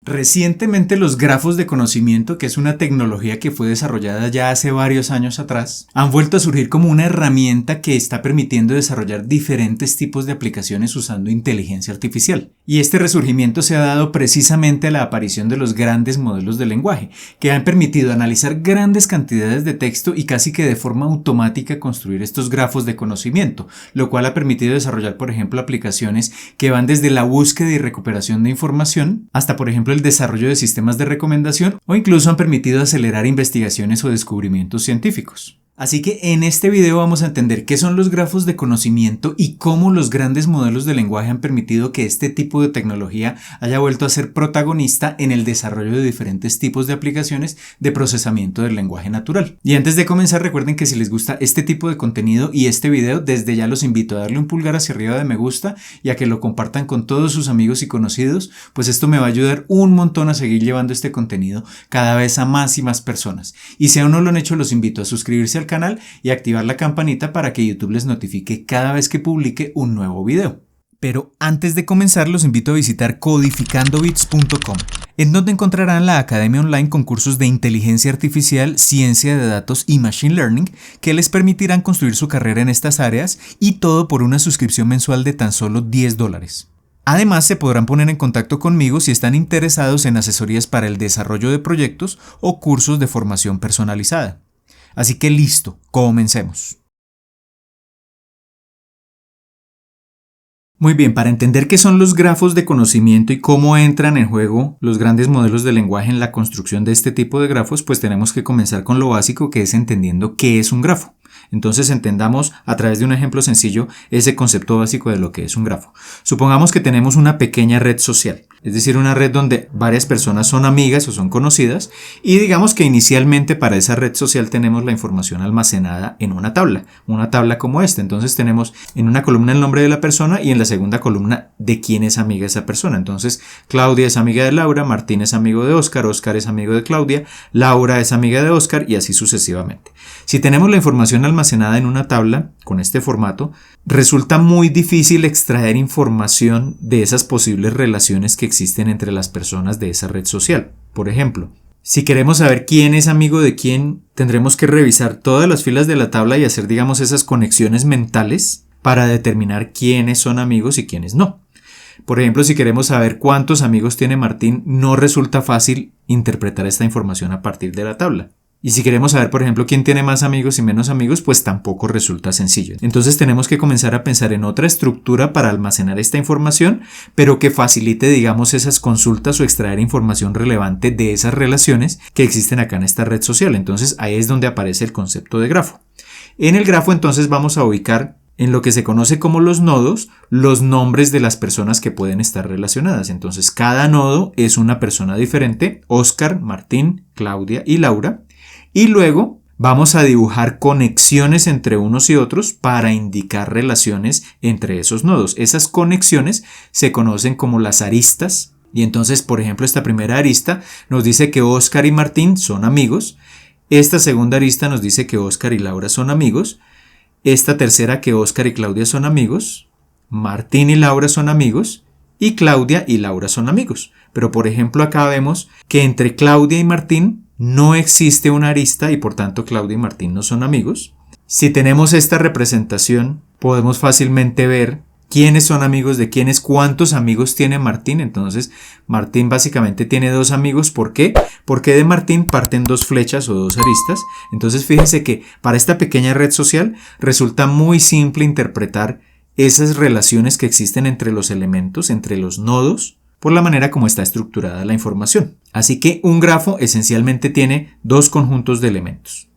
Recientemente los grafos de conocimiento, que es una tecnología que fue desarrollada ya hace varios años atrás, han vuelto a surgir como una herramienta que está permitiendo desarrollar diferentes tipos de aplicaciones usando inteligencia artificial. Y este resurgimiento se ha dado precisamente a la aparición de los grandes modelos de lenguaje, que han permitido analizar grandes cantidades de texto y casi que de forma automática construir estos grafos de conocimiento, lo cual ha permitido desarrollar, por ejemplo, aplicaciones que van desde la búsqueda y recuperación de información hasta, por ejemplo, el desarrollo de sistemas de recomendación o incluso han permitido acelerar investigaciones o descubrimientos científicos. Así que en este video vamos a entender qué son los grafos de conocimiento y cómo los grandes modelos de lenguaje han permitido que este tipo de tecnología haya vuelto a ser protagonista en el desarrollo de diferentes tipos de aplicaciones de procesamiento del lenguaje natural. Y antes de comenzar, recuerden que si les gusta este tipo de contenido y este video, desde ya los invito a darle un pulgar hacia arriba de me gusta y a que lo compartan con todos sus amigos y conocidos, pues esto me va a ayudar un montón a seguir llevando este contenido cada vez a más y más personas. Y si aún no lo han hecho, los invito a suscribirse al canal y activar la campanita para que YouTube les notifique cada vez que publique un nuevo video. Pero antes de comenzar, los invito a visitar codificandobits.com, en donde encontrarán la academia online con cursos de inteligencia artificial, ciencia de datos y machine learning que les permitirán construir su carrera en estas áreas, y todo por una suscripción mensual de tan solo $10. Además, se podrán poner en contacto conmigo si están interesados en asesorías para el desarrollo de proyectos o cursos de formación personalizada. Así que listo, comencemos. Muy bien, para entender qué son los grafos de conocimiento y cómo entran en juego los grandes modelos de lenguaje en la construcción de este tipo de grafos, pues tenemos que comenzar con lo básico, que es entendiendo qué es un grafo. Entonces entendamos a través de un ejemplo sencillo ese concepto básico de lo que es un grafo. Supongamos que tenemos una pequeña red social, es decir, una red donde varias personas son amigas o son conocidas, y digamos que inicialmente para esa red social tenemos la información almacenada en una tabla como esta. Entonces tenemos en una columna el nombre de la persona y en la segunda columna de quién es amiga esa persona. Entonces Claudia es amiga de Laura, Martín es amigo de Óscar, Óscar es amigo de Claudia, Laura es amiga de Óscar y así sucesivamente. Si tenemos la información almacenada en una tabla con este formato, resulta muy difícil extraer información de esas posibles relaciones que existen entre las personas de esa red social. Por ejemplo, si queremos saber quién es amigo de quién, tendremos que revisar todas las filas de la tabla y hacer, digamos, esas conexiones mentales para determinar quiénes son amigos y quiénes no. Por ejemplo, si queremos saber cuántos amigos tiene Martín, no resulta fácil interpretar esta información a partir de la tabla. Y si queremos saber, por ejemplo, quién tiene más amigos y menos amigos, pues tampoco resulta sencillo. Entonces tenemos que comenzar a pensar en otra estructura para almacenar esta información, pero que facilite, digamos, esas consultas o extraer información relevante de esas relaciones que existen acá en esta red social. Entonces ahí es donde aparece el concepto de grafo. En el grafo entonces vamos a ubicar en lo que se conoce como los nodos, los nombres de las personas que pueden estar relacionadas. Entonces cada nodo es una persona diferente: Óscar, Martín, Claudia y Laura. Y luego vamos a dibujar conexiones entre unos y otros para indicar relaciones entre esos nodos. Esas conexiones se conocen como las aristas. Y entonces, por ejemplo, esta primera arista nos dice que Óscar y Martín son amigos. Esta segunda arista nos dice que Óscar y Laura son amigos. Esta tercera, que Óscar y Claudia son amigos. Martín y Laura son amigos. Y Claudia y Laura son amigos. Pero, por ejemplo, acá vemos que entre Claudia y Martín no existe una arista y por tanto Claudia y Martín no son amigos. Si tenemos esta representación, podemos fácilmente ver quiénes son amigos de quiénes, cuántos amigos tiene Martín. Entonces Martín básicamente tiene dos amigos. ¿Por qué? Porque de Martín parten dos flechas o dos aristas. Entonces fíjense que para esta pequeña red social resulta muy simple interpretar esas relaciones que existen entre los elementos, entre los nodos, por la manera como está estructurada la información. Así que un grafo esencialmente tiene dos conjuntos de elementos.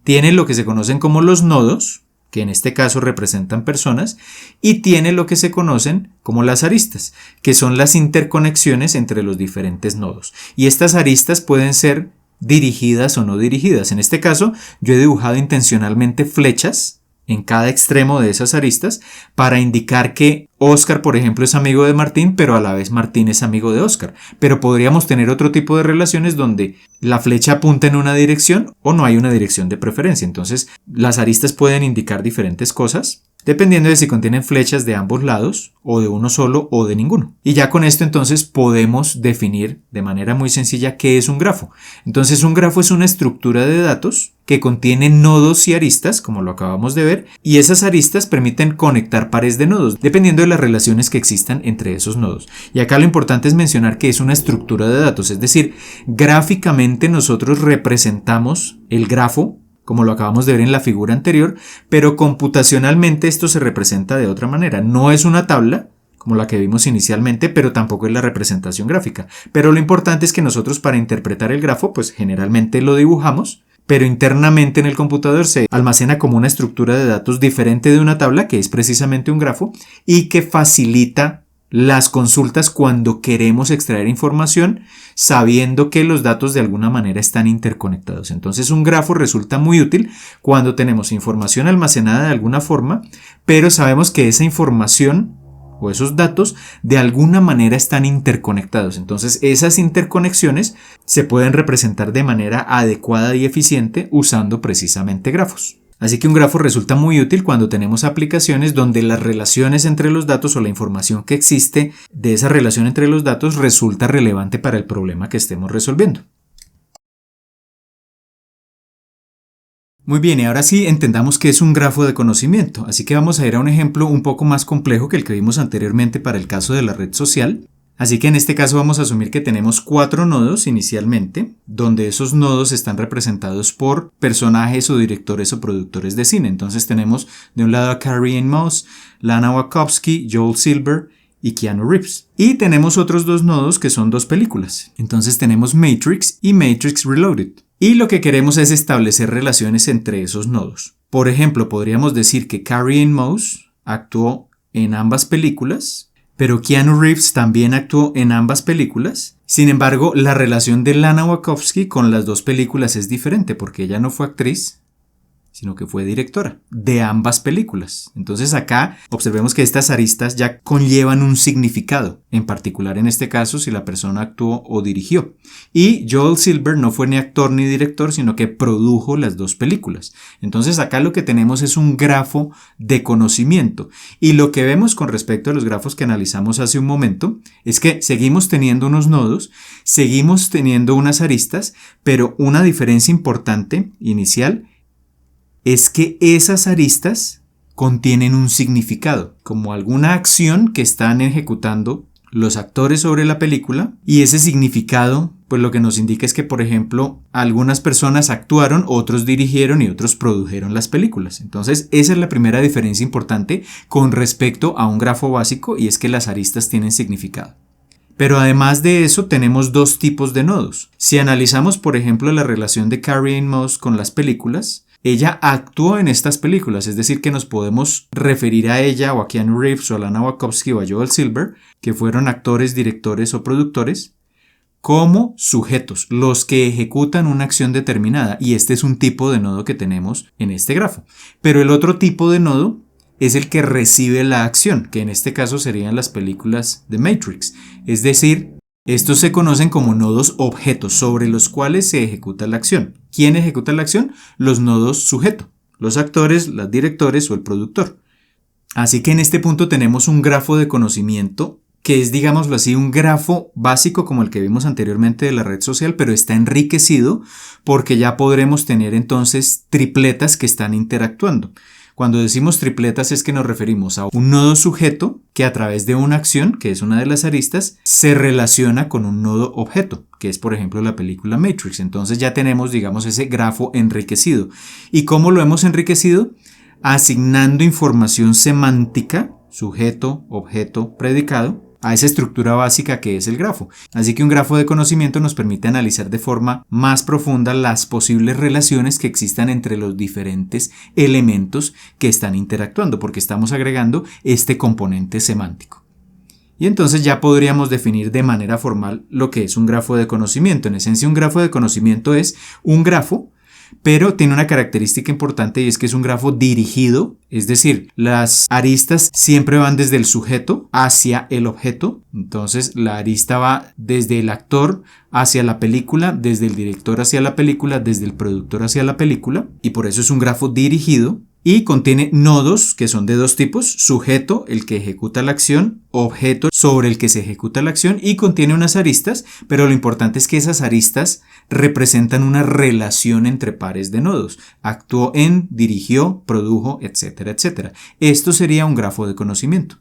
Tiene lo que se conocen como los nodos, que en este caso representan personas, y tiene lo que se conocen como las aristas, que son las interconexiones entre los diferentes nodos. Y estas aristas pueden ser dirigidas o no dirigidas. En este caso, yo he dibujado intencionalmente flechas en cada extremo de esas aristas para indicar que Óscar, por ejemplo, es amigo de Martín, pero a la vez Martín es amigo de Óscar. Pero podríamos tener otro tipo de relaciones donde la flecha apunta en una dirección o no hay una dirección de preferencia. Entonces, las aristas pueden indicar diferentes cosas. dependiendo de si contienen flechas de ambos lados, o de uno solo, o de ninguno. Y ya con esto entonces podemos definir de manera muy sencilla qué es un grafo. Entonces un grafo es una estructura de datos que contiene nodos y aristas, como lo acabamos de ver, y esas aristas permiten conectar pares de nodos, dependiendo de las relaciones que existan entre esos nodos. Y acá lo importante es mencionar que es una estructura de datos, es decir, gráficamente nosotros representamos el grafo, como lo acabamos de ver en la figura anterior, pero computacionalmente esto se representa de otra manera. No es una tabla, como la que vimos inicialmente, pero tampoco es la representación gráfica. Pero lo importante es que nosotros para interpretar el grafo, pues generalmente lo dibujamos, pero internamente en el computador se almacena como una estructura de datos diferente de una tabla, que es precisamente un grafo, y que facilita las consultas cuando queremos extraer información sabiendo que los datos de alguna manera están interconectados. Entonces un grafo resulta muy útil cuando tenemos información almacenada de alguna forma, pero sabemos que esa información o esos datos de alguna manera están interconectados. Entonces esas interconexiones se pueden representar de manera adecuada y eficiente usando precisamente grafos. Así que un grafo resulta muy útil cuando tenemos aplicaciones donde las relaciones entre los datos o la información que existe de esa relación entre los datos resulta relevante para el problema que estemos resolviendo. Muy bien, y ahora sí entendamos qué es un grafo de conocimiento. Así que vamos a ir a un ejemplo un poco más complejo que el que vimos anteriormente para el caso de la red social. Así que en este caso vamos a asumir que tenemos 4 nodos inicialmente, donde esos nodos están representados por personajes o directores o productores de cine. Entonces tenemos de un lado a Carrie-Anne Moss, Lana Wachowski, Joel Silver y Keanu Reeves. Y tenemos otros 2 nodos que son 2 películas. Entonces tenemos Matrix y Matrix Reloaded. Y lo que queremos es establecer relaciones entre esos nodos. Por ejemplo, podríamos decir que Carrie-Anne Moss actuó en ambas películas, pero Keanu Reeves también actuó en ambas películas. Sin embargo, la relación de Lana Wachowski con las 2 películas es diferente porque ella no fue actriz, sino que fue directora de ambas películas. Entonces acá observemos que estas aristas ya conllevan un significado, en particular en este caso si la persona actuó o dirigió. Y Joel Silver no fue ni actor ni director, sino que produjo las 2 películas. Entonces acá lo que tenemos es un grafo de conocimiento. Y lo que vemos con respecto a los grafos que analizamos hace un momento es que seguimos teniendo unos nodos, seguimos teniendo unas aristas, pero una diferencia importante inicial es que esas aristas contienen un significado, como alguna acción que están ejecutando los actores sobre la película, y ese significado pues lo que nos indica es que, por ejemplo, algunas personas actuaron, otros dirigieron y otros produjeron las películas. Entonces esa es la primera diferencia importante con respecto a un grafo básico, y es que las aristas tienen significado. Pero además de eso tenemos 2 tipos de nodos. Si analizamos, por ejemplo, la relación de Carrie-Anne Moss con las películas, ella actuó en estas películas, es decir que nos podemos referir a ella o a Keanu Reeves o a Lana Wachowski o a Joel Silver, que fueron actores, directores o productores, como sujetos, los que ejecutan una acción determinada, y este es un tipo de nodo que tenemos en este grafo. Pero el otro tipo de nodo es el que recibe la acción, que en este caso serían las películas de Matrix, es decir, estos se conocen como nodos objetos sobre los cuales se ejecuta la acción. ¿Quién ejecuta la acción? Los nodos sujeto, los actores, los directores o el productor. Así que en este punto tenemos un grafo de conocimiento que es, digámoslo así, un grafo básico como el que vimos anteriormente de la red social, pero está enriquecido porque ya podremos tener entonces tripletas que están interactuando. Cuando decimos tripletas es que nos referimos a un nodo sujeto que a través de una acción, que es una de las aristas, se relaciona con un nodo objeto, que es por ejemplo la película Matrix. Entonces ya tenemos, digamos, ese grafo enriquecido. ¿Y cómo lo hemos enriquecido? Asignando información semántica, sujeto, objeto, predicado, a esa estructura básica que es el grafo. Así que un grafo de conocimiento nos permite analizar de forma más profunda las posibles relaciones que existan entre los diferentes elementos que están interactuando, porque estamos agregando este componente semántico. Y entonces ya podríamos definir de manera formal lo que es un grafo de conocimiento. En esencia, un grafo de conocimiento es un grafo, pero tiene una característica importante, y es que es un grafo dirigido, es decir, las aristas siempre van desde el sujeto hacia el objeto. Entonces la arista va desde el actor hacia la película, desde el director hacia la película, desde el productor hacia la película, y por eso es un grafo dirigido. y contiene nodos que son de dos tipos: sujeto, el que ejecuta la acción; objeto, sobre el que se ejecuta la acción, y contiene unas aristas, pero lo importante es que esas aristas representan una relación entre pares de nodos: actuó en, dirigió, produjo, etcétera, etcétera. Esto sería un grafo de conocimiento.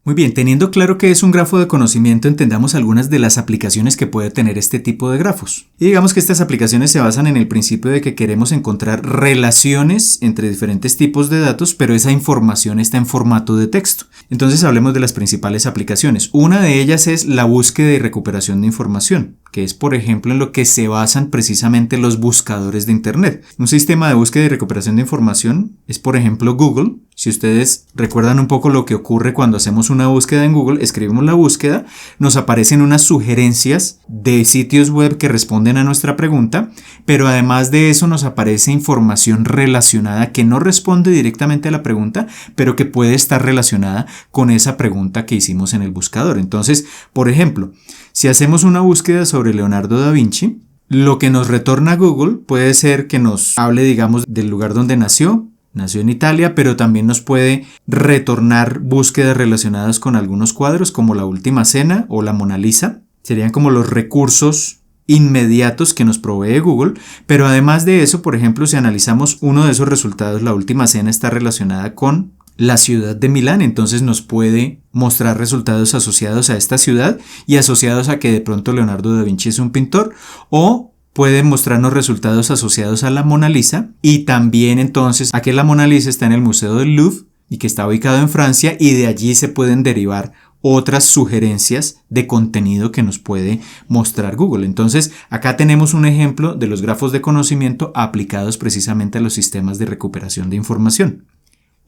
Muy bien, teniendo claro que es un grafo de conocimiento, entendamos algunas de las aplicaciones que puede tener este tipo de grafos. Y digamos que estas aplicaciones se basan en el principio de que queremos encontrar relaciones entre diferentes tipos de datos, pero esa información está en formato de texto. Entonces hablemos de las principales aplicaciones. Una de ellas es la búsqueda y recuperación de información, que es, por ejemplo, en lo que se basan precisamente los buscadores de Internet. Un sistema de búsqueda y recuperación de información es, por ejemplo, Google. Si ustedes recuerdan un poco lo que ocurre cuando hacemos una búsqueda en Google, escribimos la búsqueda, nos aparecen unas sugerencias de sitios web que responden a nuestra pregunta, pero además de eso nos aparece información relacionada que no responde directamente a la pregunta, pero que puede estar relacionada con esa pregunta que hicimos en el buscador. Entonces, por ejemplo, si hacemos una búsqueda sobre Leonardo da Vinci, lo que nos retorna Google puede ser que nos hable, digamos, del lugar donde nació. Nació en Italia, pero también nos puede retornar búsquedas relacionadas con algunos cuadros como La Última Cena o la Mona Lisa. Serían como los recursos inmediatos que nos provee Google, pero además de eso, por ejemplo, si analizamos uno de esos resultados, La Última Cena está relacionada con la ciudad de Milán, entonces nos puede mostrar resultados asociados a esta ciudad y asociados a que de pronto Leonardo da Vinci es un pintor, o puede mostrarnos resultados asociados a la Mona Lisa y también entonces a que la Mona Lisa está en el Museo del Louvre y que está ubicado en Francia, y de allí se pueden derivar otras sugerencias de contenido que nos puede mostrar Google. Entonces acá tenemos un ejemplo de los grafos de conocimiento aplicados precisamente a los sistemas de recuperación de información.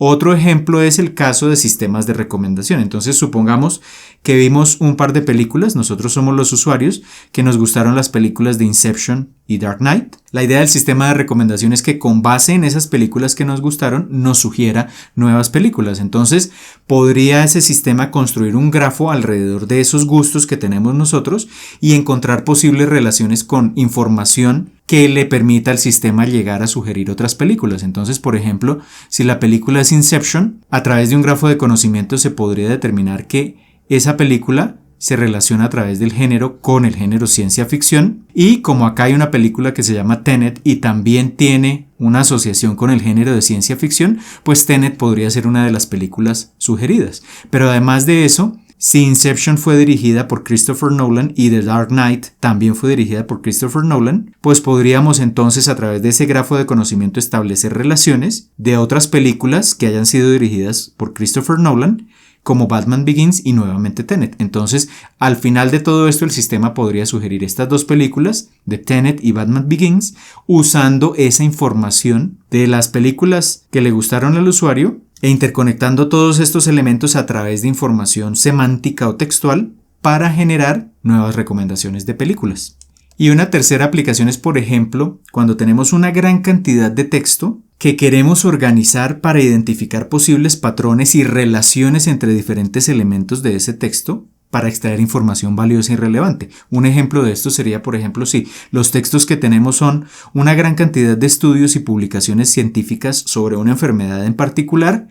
Otro ejemplo es el caso de sistemas de recomendación. Entonces supongamos que vimos un par de películas, nosotros somos los usuarios, que nos gustaron las películas de Inception y Dark Knight. La idea del sistema de recomendación es que con base en esas películas que nos gustaron nos sugiera nuevas películas. Entonces podría ese sistema construir un grafo alrededor de esos gustos que tenemos nosotros y encontrar posibles relaciones con información que le permita al sistema llegar a sugerir otras películas. Entonces, por ejemplo, si la película es Inception, a través de un grafo de conocimiento se podría determinar que esa película se relaciona a través del género con el género ciencia ficción, y como acá hay una película que se llama Tenet y también tiene una asociación con el género de ciencia ficción, pues Tenet podría ser una de las películas sugeridas. Pero además de eso, si Inception fue dirigida por Christopher Nolan y The Dark Knight también fue dirigida por Christopher Nolan, pues podríamos entonces a través de ese grafo de conocimiento establecer relaciones de otras películas que hayan sido dirigidas por Christopher Nolan, como Batman Begins y nuevamente Tenet. Entonces, al final de todo esto, el sistema podría sugerir estas dos películas, de Tenet y Batman Begins, usando esa información de las películas que le gustaron al usuario e interconectando todos estos elementos a través de información semántica o textual para generar nuevas recomendaciones de películas. Y una tercera aplicación es, por ejemplo, cuando tenemos una gran cantidad de texto que queremos organizar para identificar posibles patrones y relaciones entre diferentes elementos de ese texto para extraer información valiosa y relevante. Un ejemplo de esto sería, por ejemplo, si los textos que tenemos son una gran cantidad de estudios y publicaciones científicas sobre una enfermedad en particular,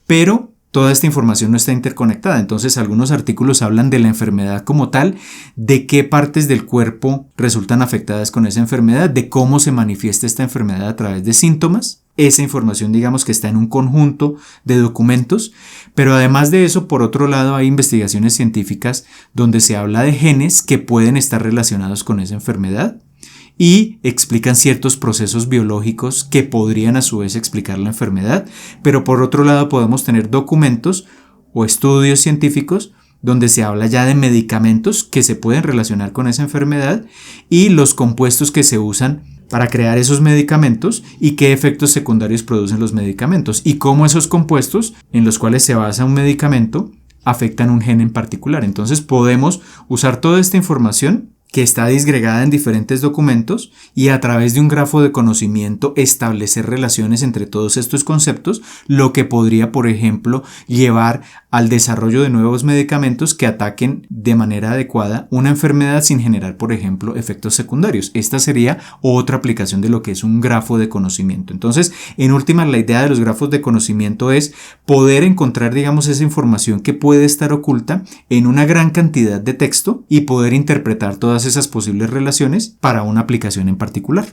pero toda esta información no está interconectada. Entonces algunos artículos hablan de la enfermedad como tal, de qué partes del cuerpo resultan afectadas con esa enfermedad, de cómo se manifiesta esta enfermedad a través de síntomas. Esa información, digamos que está en un conjunto de documentos, pero además de eso, por otro lado, hay investigaciones científicas donde se habla de genes que pueden estar relacionados con esa enfermedad y explican ciertos procesos biológicos que podrían a su vez explicar la enfermedad, pero por otro lado podemos tener documentos o estudios científicos donde se habla ya de medicamentos que se pueden relacionar con esa enfermedad y los compuestos que se usan para crear esos medicamentos y qué efectos secundarios producen los medicamentos y cómo esos compuestos en los cuales se basa un medicamento afectan un gen en particular. Entonces podemos usar toda esta información que está disgregada en diferentes documentos y a través de un grafo de conocimiento establecer relaciones entre todos estos conceptos, lo que podría, por ejemplo, llevar al desarrollo de nuevos medicamentos que ataquen de manera adecuada una enfermedad sin generar, por ejemplo, efectos secundarios. Esta sería otra aplicación de lo que es un grafo de conocimiento. Entonces, en últimas, la idea de los grafos de conocimiento es poder encontrar, digamos, esa información que puede estar oculta en una gran cantidad de texto y poder interpretar todas esas posibles relaciones para una aplicación en particular.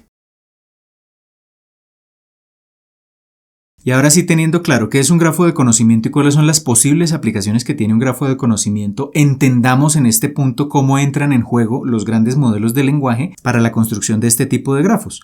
Y ahora sí, teniendo claro qué es un grafo de conocimiento y cuáles son las posibles aplicaciones que tiene un grafo de conocimiento, entendamos en este punto cómo entran en juego los grandes modelos de lenguaje para la construcción de este tipo de grafos.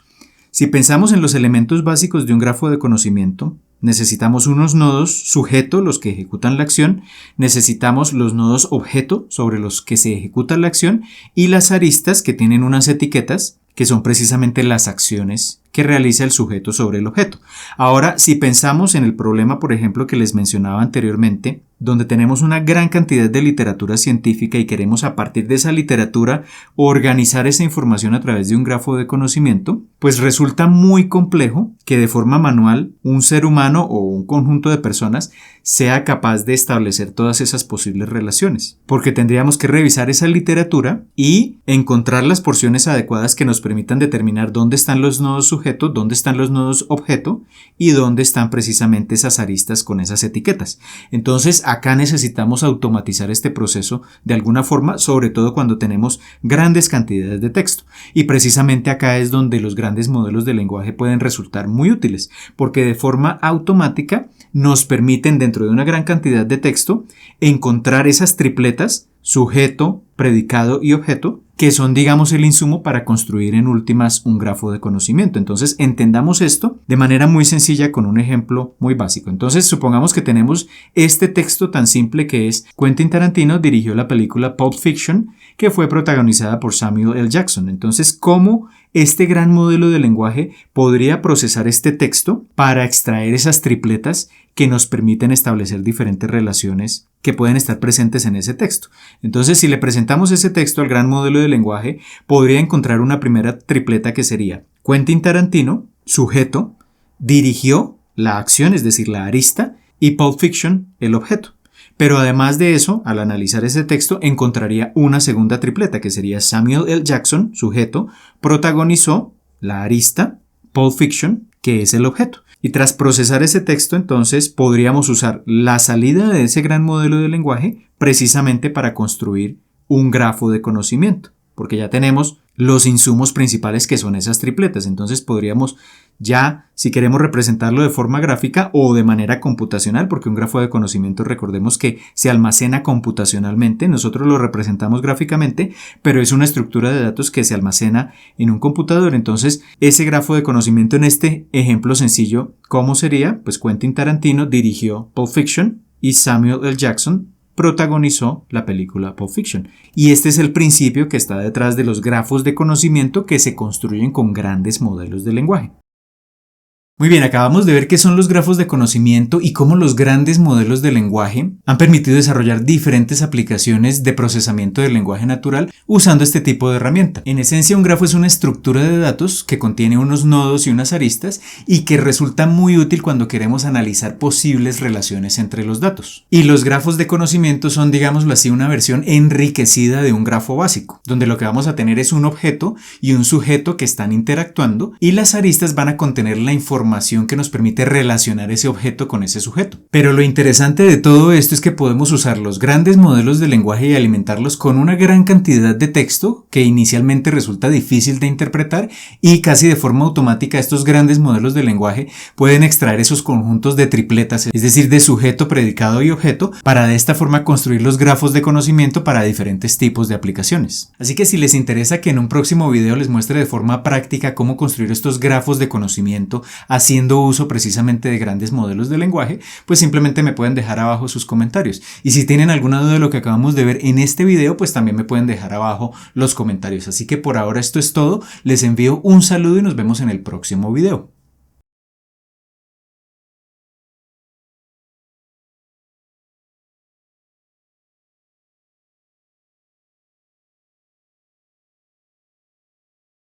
Si pensamos en los elementos básicos de un grafo de conocimiento, necesitamos unos nodos sujeto, los que ejecutan la acción, necesitamos los nodos objeto, sobre los que se ejecuta la acción, y las aristas, que tienen unas etiquetas, que son precisamente las acciones que realiza el sujeto sobre el objeto. Ahora, si pensamos en el problema, por ejemplo, que les mencionaba anteriormente, donde tenemos una gran cantidad de literatura científica y queremos a partir de esa literatura organizar esa información a través de un grafo de conocimiento, pues resulta muy complejo que de forma manual un ser humano o un conjunto de personas sea capaz de establecer todas esas posibles relaciones, porque tendríamos que revisar esa literatura y encontrar las porciones adecuadas que nos permitan determinar dónde están los nodos sujeto, dónde están los nodos objeto y dónde están precisamente esas aristas con esas etiquetas. Entonces, acá necesitamos automatizar este proceso de alguna forma, sobre todo cuando tenemos grandes cantidades de texto. Y precisamente acá es donde los grandes modelos de lenguaje pueden resultar muy útiles, porque de forma automática nos permiten, dentro de una gran cantidad de texto, encontrar esas tripletas, sujeto, predicado y objeto, que son, digamos, el insumo para construir en últimas un grafo de conocimiento. Entonces, entendamos esto de manera muy sencilla con un ejemplo muy básico. Entonces, supongamos que tenemos este texto tan simple que es: Quentin Tarantino dirigió la película Pulp Fiction, que fue protagonizada por Samuel L. Jackson. Entonces, ¿cómo este gran modelo de lenguaje podría procesar este texto para extraer esas tripletas que nos permiten establecer diferentes relaciones que pueden estar presentes en ese texto? Entonces, si le presentamos ese texto al gran modelo de lenguaje, podría encontrar una primera tripleta que sería: Quentin Tarantino, sujeto, dirigió la acción, es decir, la arista, y Pulp Fiction, el objeto. Pero además de eso, al analizar ese texto, encontraría una segunda tripleta que sería: Samuel L. Jackson, sujeto, protagonizó la arista, Pulp Fiction, que es el objeto. Y tras procesar ese texto, entonces podríamos usar la salida de ese gran modelo de lenguaje precisamente para construir un grafo de conocimiento, porque ya tenemos los insumos principales que son esas tripletas. Entonces podríamos ya, si queremos representarlo de forma gráfica o de manera computacional, porque un grafo de conocimiento, recordemos que se almacena computacionalmente, nosotros lo representamos gráficamente, pero es una estructura de datos que se almacena en un computador. Entonces, ese grafo de conocimiento en este ejemplo sencillo, ¿cómo sería? Pues Quentin Tarantino dirigió Pulp Fiction y Samuel L. Jackson protagonizó la película Pulp Fiction. Y este es el principio que está detrás de los grafos de conocimiento que se construyen con grandes modelos de lenguaje. Muy bien, acabamos de ver qué son los grafos de conocimiento y cómo los grandes modelos de lenguaje han permitido desarrollar diferentes aplicaciones de procesamiento del lenguaje natural usando este tipo de herramienta. En esencia, un grafo es una estructura de datos que contiene unos nodos y unas aristas y que resulta muy útil cuando queremos analizar posibles relaciones entre los datos. Y los grafos de conocimiento son, digámoslo así, una versión enriquecida de un grafo básico, donde lo que vamos a tener es un objeto y un sujeto que están interactuando, y las aristas van a contener la información que nos permite relacionar ese objeto con ese sujeto. Pero lo interesante de todo esto es que podemos usar los grandes modelos de lenguaje y alimentarlos con una gran cantidad de texto que inicialmente resulta difícil de interpretar, y casi de forma automática estos grandes modelos de lenguaje pueden extraer esos conjuntos de tripletas, es decir, de sujeto, predicado y objeto, para de esta forma construir los grafos de conocimiento para diferentes tipos de aplicaciones. Así que si les interesa que en un próximo video les muestre de forma práctica cómo construir estos grafos de conocimiento haciendo uso precisamente de grandes modelos de lenguaje, pues simplemente me pueden dejar abajo sus comentarios. Y si tienen alguna duda de lo que acabamos de ver en este video, pues también me pueden dejar abajo los comentarios. Así que por ahora esto es todo. Les envío un saludo y nos vemos en el próximo video.